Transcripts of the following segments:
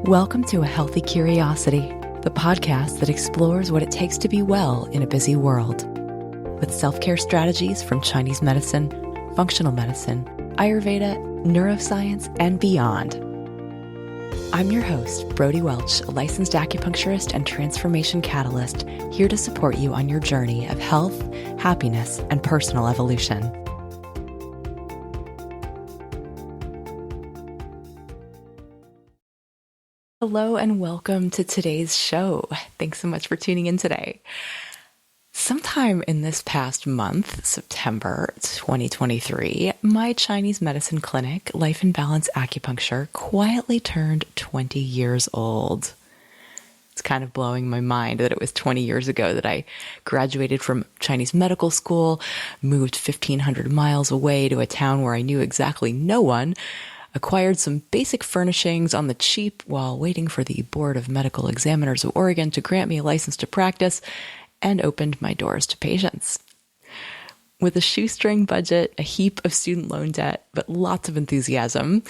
Welcome to A Healthy Curiosity, the podcast that explores what it takes to be well in a busy world. With self-care strategies from Chinese medicine, functional medicine, Ayurveda, neuroscience, and beyond. I'm your host, Brody Welch, a licensed acupuncturist and transformation catalyst, here to support you on your journey of health, happiness, and personal evolution. Hello and welcome to today's show. Thanks so much for tuning in today. Sometime in this past month, September 2023, my Chinese medicine clinic, Life and Balance Acupuncture, quietly turned 20 years old. It's kind of blowing my mind that it was 20 years ago that I graduated from Chinese medical school, moved 1,500 miles away to a town where I knew exactly no one, acquired some basic furnishings on the cheap while waiting for the Board of Medical Examiners of Oregon to grant me a license to practice, and opened my doors to patients. With a shoestring budget, a heap of student loan debt, but lots of enthusiasm,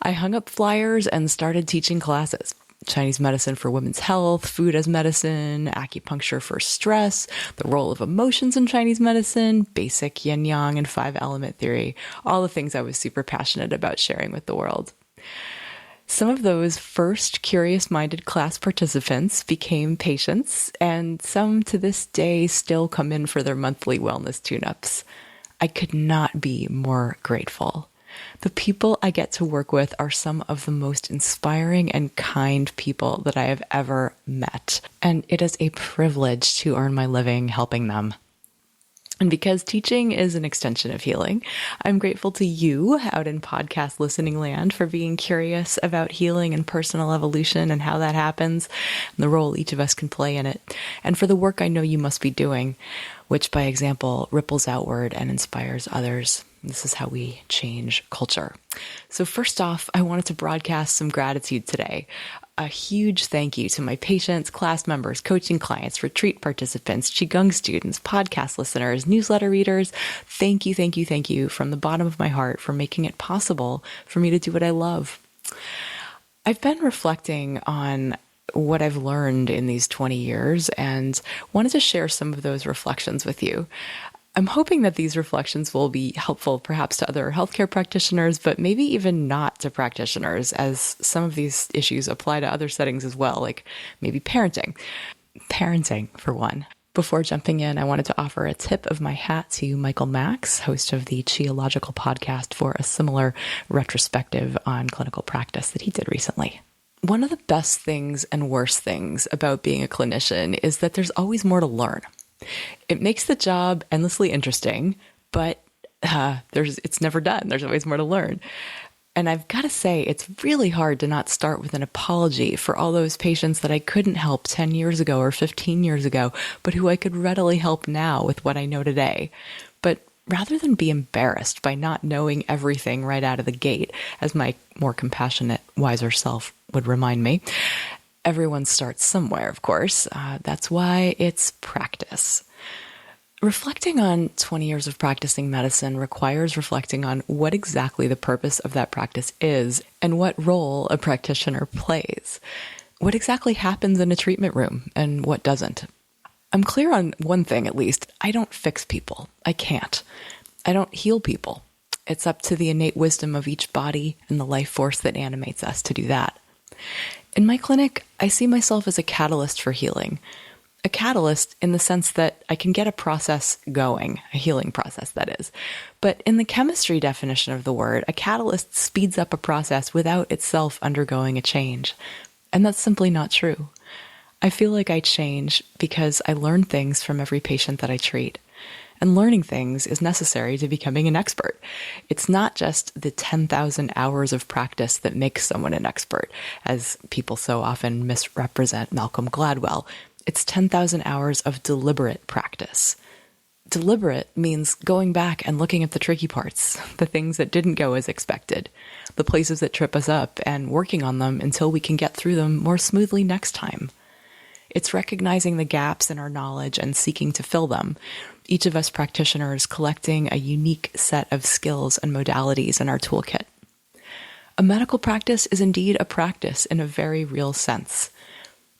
I hung up flyers and started teaching classes. Chinese medicine for women's health, food as medicine, acupuncture for stress, the role of emotions in Chinese medicine, basic yin-yang and five-element theory, all the things I was super passionate about sharing with the world. Some of those first curious-minded class participants became patients, and some to this day still come in for their monthly wellness tune-ups. I could not be more grateful. The people I get to work with are some of the most inspiring and kind people that I have ever met, and it is a privilege to earn my living helping them. And because teaching is an extension of healing, I'm grateful to you out in podcast listening land for being curious about healing and personal evolution and how that happens, and the role each of us can play in it, and for the work I know you must be doing, which by example ripples outward and inspires others. This is how we change culture. So first off, I wanted to broadcast some gratitude today. A huge thank you to my patients, class members, coaching clients, retreat participants, Qigong students, podcast listeners, newsletter readers. Thank you from the bottom of my heart for making it possible for me to do what I love. I've been reflecting on what I've learned in these 20 years and wanted to share some of those reflections with you. I'm hoping that these reflections will be helpful perhaps to other healthcare practitioners, but maybe even not to practitioners, as some of these issues apply to other settings as well, like maybe parenting. Parenting, for one. Before jumping in, I wanted to offer a tip of my hat to Michael Max, host of the Qiological podcast, for a similar retrospective on clinical practice that he did recently. One of the best things and worst things about being a clinician is that there's always more to learn. It makes the job endlessly interesting, but it's never done. There's always more to learn. And I've got to say, it's really hard to not start with an apology for all those patients that I couldn't help 10 years ago or 15 years ago, but who I could readily help now with what I know today. But rather than be embarrassed by not knowing everything right out of the gate, as my more compassionate, wiser self would remind me, everyone starts somewhere, of course. That's why it's practice. Reflecting on 20 years of practicing medicine requires reflecting on what exactly the purpose of that practice is and what role a practitioner plays. What exactly happens in a treatment room and what doesn't. I'm clear on one thing, at least. I don't fix people. I can't. I don't heal people. It's up to the innate wisdom of each body and the life force that animates us to do that. In my clinic, I see myself as a catalyst for healing. A catalyst in the sense that I can get a process going, a healing process, that is. But in the chemistry definition of the word, a catalyst speeds up a process without itself undergoing a change. And that's simply not true. I feel like I change because I learn things from every patient that I treat. And learning things is necessary to becoming an expert. It's not just the 10,000 hours of practice that makes someone an expert, as people so often misrepresent Malcolm Gladwell. It's 10,000 hours of deliberate practice. Deliberate means going back and looking at the tricky parts, the things that didn't go as expected, the places that trip us up, and working on them until we can get through them more smoothly next time. It's recognizing the gaps in our knowledge and seeking to fill them. Each of us practitioners collecting a unique set of skills and modalities in our toolkit. A medical practice is indeed a practice in a very real sense.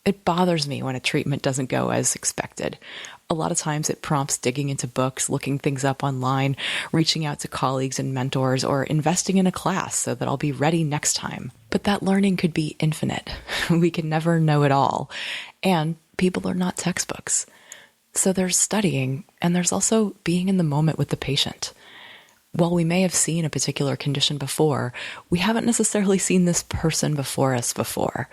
It bothers me when a treatment doesn't go as expected. A lot of times it prompts digging into books, looking things up online, reaching out to colleagues and mentors, or investing in a class so that I'll be ready next time. But that learning could be infinite. We can never know it all. And people are not textbooks. So there's studying, and there's also being in the moment with the patient. While we may have seen a particular condition before, we haven't necessarily seen this person before us before.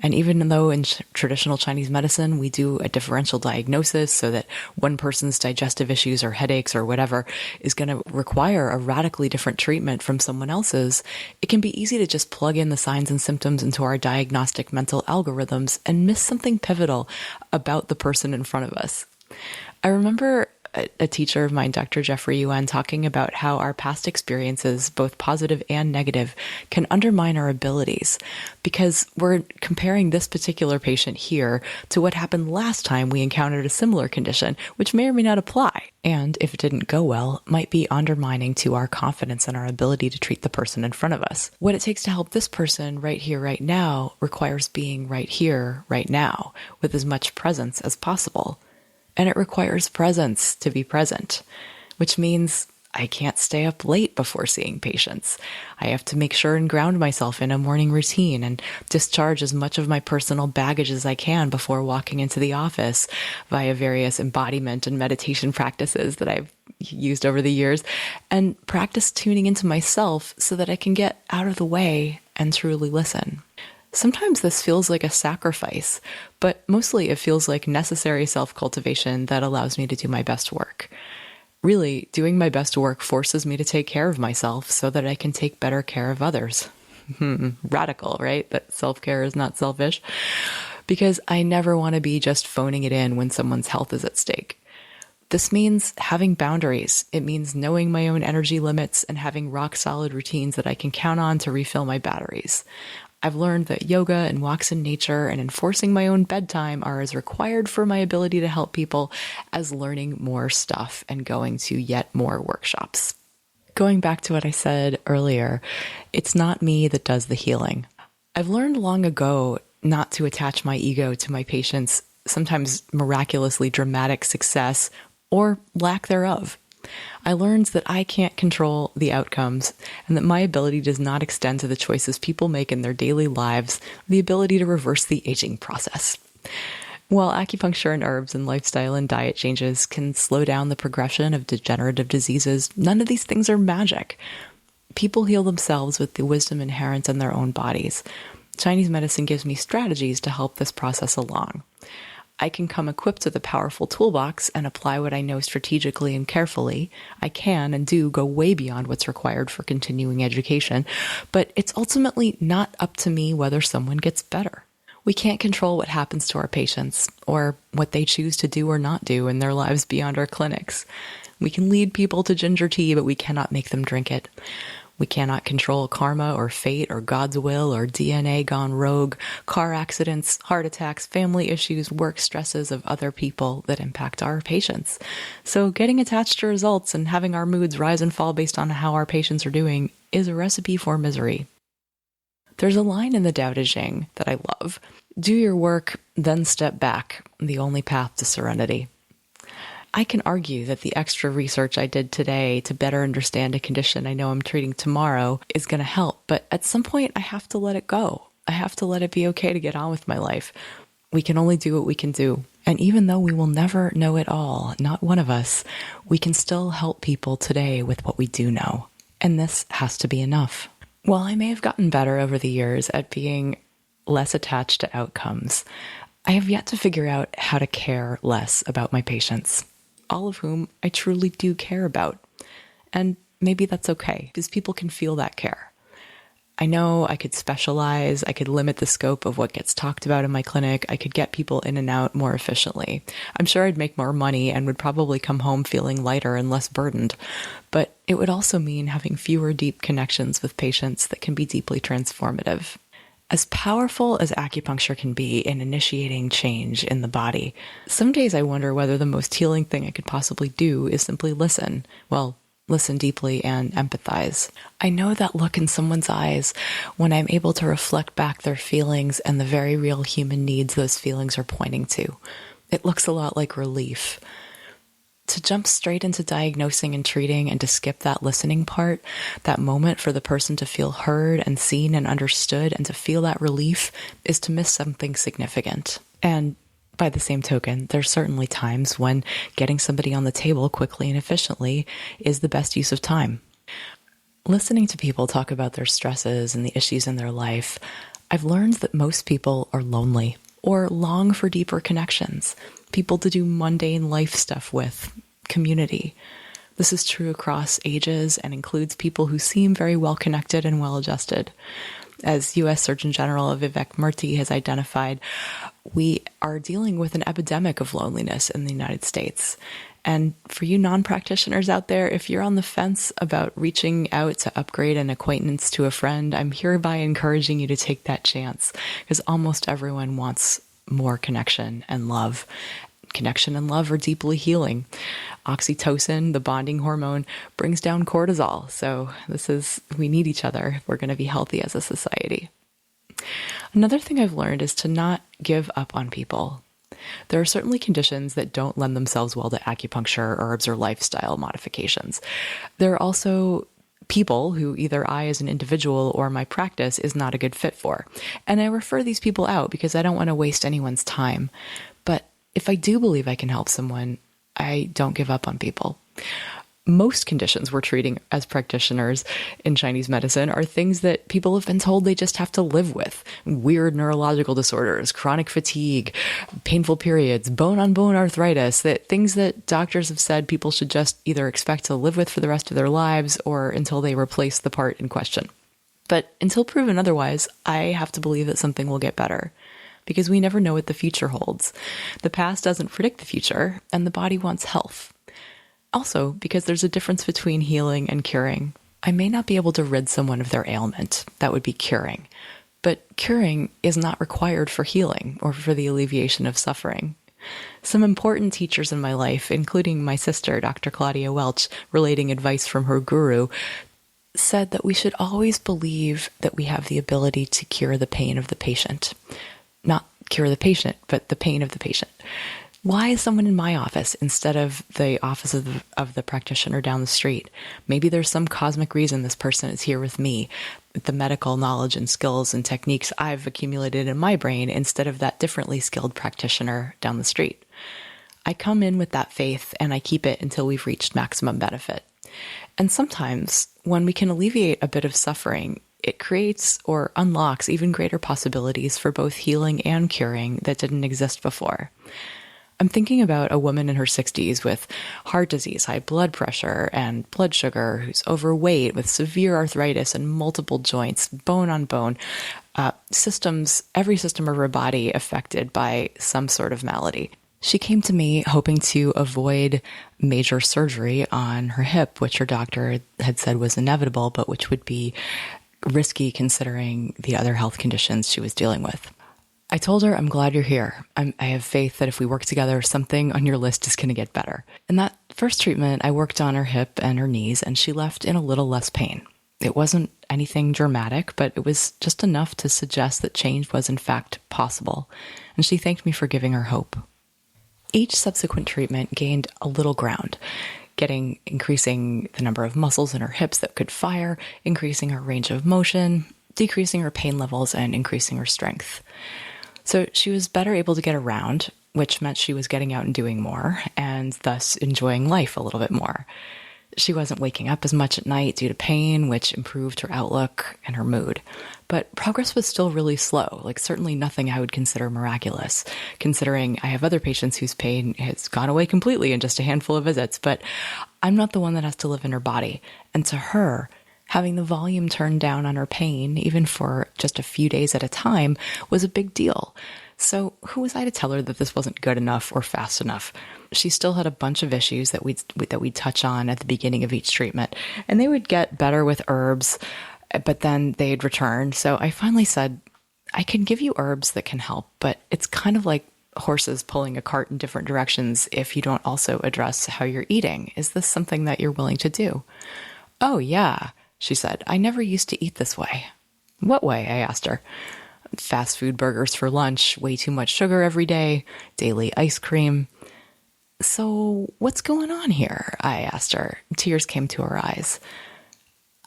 And even though in traditional Chinese medicine, we do a differential diagnosis so that one person's digestive issues or headaches or whatever is going to require a radically different treatment from someone else's, it can be easy to just plug in the signs and symptoms into our diagnostic mental algorithms and miss something pivotal about the person in front of us. I remember a teacher of mine, Dr. Jeffrey Yuan, talking about how our past experiences, both positive and negative, can undermine our abilities because we're comparing this particular patient here to what happened last time we encountered a similar condition, which may or may not apply. And if it didn't go well, might be undermining to our confidence and our ability to treat the person in front of us. What it takes to help this person right here, right now, requires being right here, right now, with as much presence as possible. And it requires presence to be present, which means I can't stay up late before seeing patients. I have to make sure and ground myself in a morning routine and discharge as much of my personal baggage as I can before walking into the office via various embodiment and meditation practices that I've used over the years, and practice tuning into myself so that I can get out of the way and truly listen. Sometimes this feels like a sacrifice, but mostly it feels like necessary self-cultivation that allows me to do my best work. Really, doing my best work forces me to take care of myself so that I can take better care of others. Radical, right? That self-care is not selfish. Because I never want to be just phoning it in when someone's health is at stake. This means having boundaries. It means knowing my own energy limits and having rock-solid routines that I can count on to refill my batteries. I've learned that yoga and walks in nature and enforcing my own bedtime are as required for my ability to help people as learning more stuff and going to yet more workshops. Going back to what I said earlier, it's not me that does the healing. I've learned long ago not to attach my ego to my patients' sometimes miraculously dramatic success or lack thereof. I learned that I can't control the outcomes and that my ability does not extend to the choices people make in their daily lives, the ability to reverse the aging process. While acupuncture and herbs and lifestyle and diet changes can slow down the progression of degenerative diseases, none of these things are magic. People heal themselves with the wisdom inherent in their own bodies. Chinese medicine gives me strategies to help this process along. I can come equipped with a powerful toolbox and apply what I know strategically and carefully. I can and do go way beyond what's required for continuing education, but it's ultimately not up to me whether someone gets better. We can't control what happens to our patients or what they choose to do or not do in their lives beyond our clinics. We can lead people to ginger tea, but we cannot make them drink it. We cannot control karma or fate or God's will or DNA gone rogue, car accidents, heart attacks, family issues, work stresses of other people that impact our patients. So getting attached to results and having our moods rise and fall based on how our patients are doing is a recipe for misery. There's a line in the Tao Te Ching that I love. Do your work, then step back, the only path to serenity. I can argue that the extra research I did today to better understand a condition I know I'm treating tomorrow is going to help, but at some point I have to let it go. I have to let it be okay to get on with my life. We can only do what we can do. And even though we will never know it all, not one of us, we can still help people today with what we do know. And this has to be enough. While I may have gotten better over the years at being less attached to outcomes, I have yet to figure out how to care less about my patients, all of whom I truly do care about. And maybe that's okay, because people can feel that care. I know I could specialize, I could limit the scope of what gets talked about in my clinic, I could get people in and out more efficiently. I'm sure I'd make more money and would probably come home feeling lighter and less burdened. But it would also mean having fewer deep connections with patients that can be deeply transformative. As powerful as acupuncture can be in initiating change in the body, some days I wonder whether the most healing thing I could possibly do is simply listen. Well, listen deeply, and empathize. I know that look in someone's eyes when I'm able to reflect back their feelings and the very real human needs those feelings are pointing to. It looks a lot like relief. To jump straight into diagnosing and treating and to skip that listening part, that moment for the person to feel heard and seen and understood and to feel that relief, is to miss something significant. And by the same token, there's certainly times when getting somebody on the table quickly and efficiently is the best use of time. Listening to people talk about their stresses and the issues in their life, I've learned that most people are lonely or long for deeper connections, people to do mundane life stuff with, community. This is true across ages and includes people who seem very well connected and well adjusted. As U.S. Surgeon General Vivek Murthy has identified, we are dealing with an epidemic of loneliness in the United States. And for you non-practitioners out there, if you're on the fence about reaching out to upgrade an acquaintance to a friend, I'm hereby encouraging you to take that chance, because almost everyone wants more connection and love. Connection and love are deeply healing. Oxytocin, the bonding hormone, brings down cortisol. So we need each other if we're going to be healthy as a society. Another thing I've learned is to not give up on people. There are certainly conditions that don't lend themselves well to acupuncture, herbs, or lifestyle modifications. There are also people who either I as an individual or my practice is not a good fit for. And I refer these people out because I don't want to waste anyone's time. But if I do believe I can help someone, I don't give up on people. Most conditions we're treating as practitioners in Chinese medicine are things that people have been told they just have to live with. Weird neurological disorders, chronic fatigue, painful periods, bone-on-bone arthritis, things that doctors have said people should just either expect to live with for the rest of their lives or until they replace the part in question. But until proven otherwise, I have to believe that something will get better, because we never know what the future holds. The past doesn't predict the future, and the body wants health. Also, because there's a difference between healing and curing. I may not be able to rid someone of their ailment. That would be curing. But curing is not required for healing or for the alleviation of suffering. Some important teachers in my life, including my sister, Dr. Claudia Welch, relating advice from her guru, said that we should always believe that we have the ability to cure the pain of the patient. Not cure the patient, but the pain of the patient. Why is someone in my office instead of the office of the practitioner down the street? Maybe there's some cosmic reason this person is here with me, the medical knowledge and skills and techniques I've accumulated in my brain instead of that differently skilled practitioner down the street. I come in with that faith and I keep it until we've reached maximum benefit. And sometimes when we can alleviate a bit of suffering, it creates or unlocks even greater possibilities for both healing and curing that didn't exist before. I'm thinking about a woman in her 60s with heart disease, high blood pressure, and blood sugar, who's overweight with severe arthritis and multiple joints, bone on bone, every system of her body affected by some sort of malady. She came to me hoping to avoid major surgery on her hip, which her doctor had said was inevitable, but which would be risky considering the other health conditions she was dealing with. I told her, I'm glad you're here. I have faith that if we work together, something on your list is going to get better. In that first treatment, I worked on her hip and her knees, and she left in a little less pain. It wasn't anything dramatic, but it was just enough to suggest that change was in fact possible, and she thanked me for giving her hope. Each subsequent treatment gained a little ground, increasing the number of muscles in her hips that could fire, increasing her range of motion, decreasing her pain levels, and increasing her strength. So she was better able to get around, which meant she was getting out and doing more, and thus enjoying life a little bit more. She wasn't waking up as much at night due to pain, which improved her outlook and her mood. But progress was still really slow, certainly nothing I would consider miraculous, considering I have other patients whose pain has gone away completely in just a handful of visits, but I'm not the one that has to live in her body. And to her, having the volume turned down on her pain, even for just a few days at a time, was a big deal. So who was I to tell her that this wasn't good enough or fast enough? She still had a bunch of issues that we'd touch on at the beginning of each treatment, and they would get better with herbs, but then they'd return. So I finally said, I can give you herbs that can help, but it's kind of like horses pulling a cart in different directions if you don't also address how you're eating. Is this something that you're willing to do? Oh, yeah, she said. I never used to eat this way. What way? I asked her. Fast food burgers for lunch, way too much sugar every day, daily ice cream. So what's going on here? I asked her. Tears came to her eyes.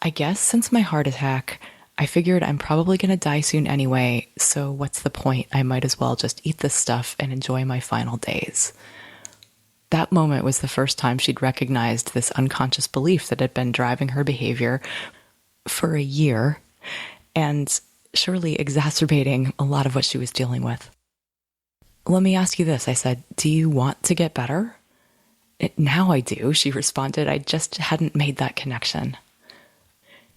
I guess since my heart attack, I figured I'm probably going to die soon anyway, so what's the point? I might as well just eat this stuff and enjoy my final days. That moment was the first time she'd recognized this unconscious belief that had been driving her behavior for a year and surely exacerbating a lot of what she was dealing with. Let me ask you this, I said. Do you want to get better? Now I do, she responded. I just hadn't made that connection.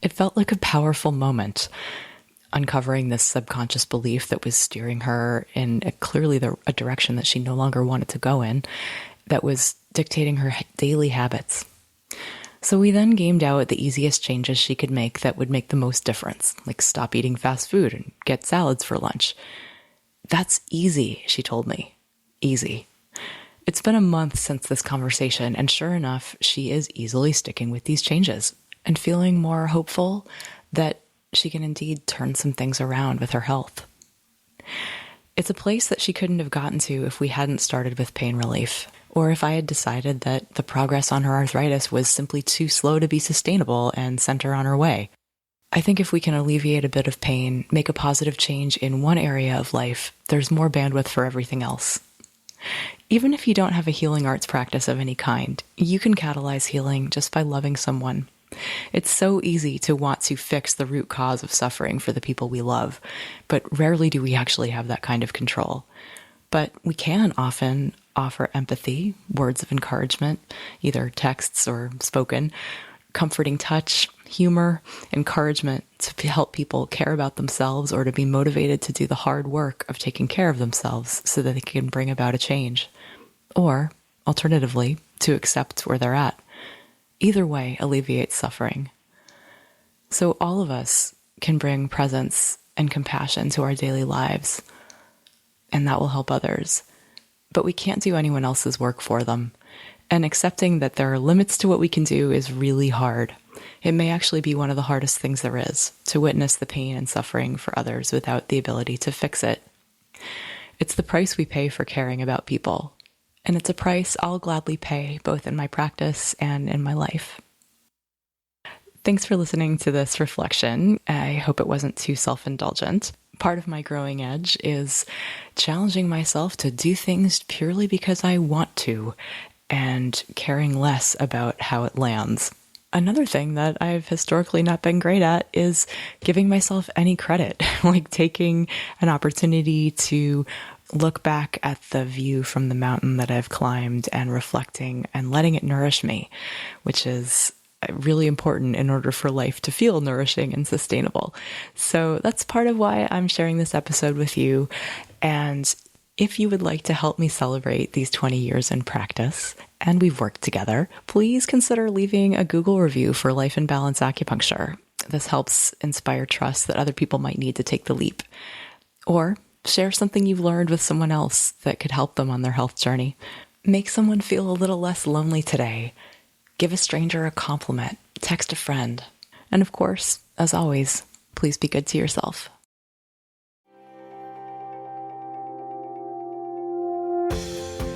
It felt like a powerful moment, uncovering this subconscious belief that was steering her in clearly a direction that she no longer wanted to go in, that was dictating her daily habits. So we then gamed out the easiest changes she could make that would make the most difference, like stop eating fast food and get salads for lunch. That's easy, she told me. Easy. It's been a month since this conversation, and sure enough, she is easily sticking with these changes and feeling more hopeful that she can indeed turn some things around with her health. It's a place that she couldn't have gotten to if we hadn't started with pain relief, or if I had decided that the progress on her arthritis was simply too slow to be sustainable and sent her on her way. I think if we can alleviate a bit of pain, make a positive change in one area of life, there's more bandwidth for everything else. Even if you don't have a healing arts practice of any kind, you can catalyze healing just by loving someone. It's so easy to want to fix the root cause of suffering for the people we love, but rarely do we actually have that kind of control. But we can often offer empathy, words of encouragement, either texts or spoken, comforting touch, humor, encouragement to help people care about themselves or to be motivated to do the hard work of taking care of themselves so that they can bring about a change. Or, alternatively, to accept where they're at. Either way alleviates suffering. So all of us can bring presence and compassion to our daily lives, and that will help others. But we can't do anyone else's work for them. And accepting that there are limits to what we can do is really hard. It may actually be one of the hardest things there is, to witness the pain and suffering for others without the ability to fix it. It's the price we pay for caring about people. And it's a price I'll gladly pay, both in my practice and in my life. Thanks for listening to this reflection. I hope it wasn't too self-indulgent. Part of my growing edge is challenging myself to do things purely because I want to, and caring less about how it lands. Another thing that I've historically not been great at is giving myself any credit, like taking an opportunity to look back at the view from the mountain that I've climbed and reflecting and letting it nourish me, which is really important in order for life to feel nourishing and sustainable. So that's part of why I'm sharing this episode with you. And if you would like to help me celebrate these 20 years in practice, and we've worked together, please consider leaving a Google review for Life in Balance Acupuncture. This helps inspire trust that other people might need to take the leap. Or share something you've learned with someone else that could help them on their health journey. Make someone feel a little less lonely today. Give a stranger a compliment. Text a friend. And of course, as always, please be good to yourself.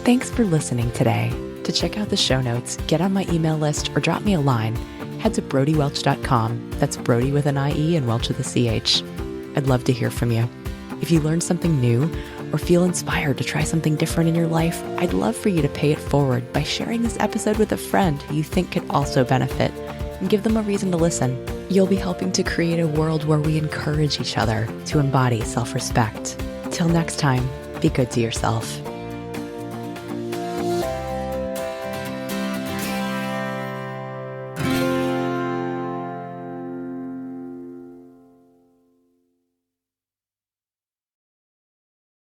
Thanks for listening today. To check out the show notes, get on my email list, or drop me a line, head to brodywelch.com. That's Brody with an IE and Welch with a CH. I'd love to hear from you. If you learned something new or feel inspired to try something different in your life, I'd love for you to pay it forward by sharing this episode with a friend who you think could also benefit, and give them a reason to listen. You'll be helping to create a world where we encourage each other to embody self-respect. Till next time, be good to yourself.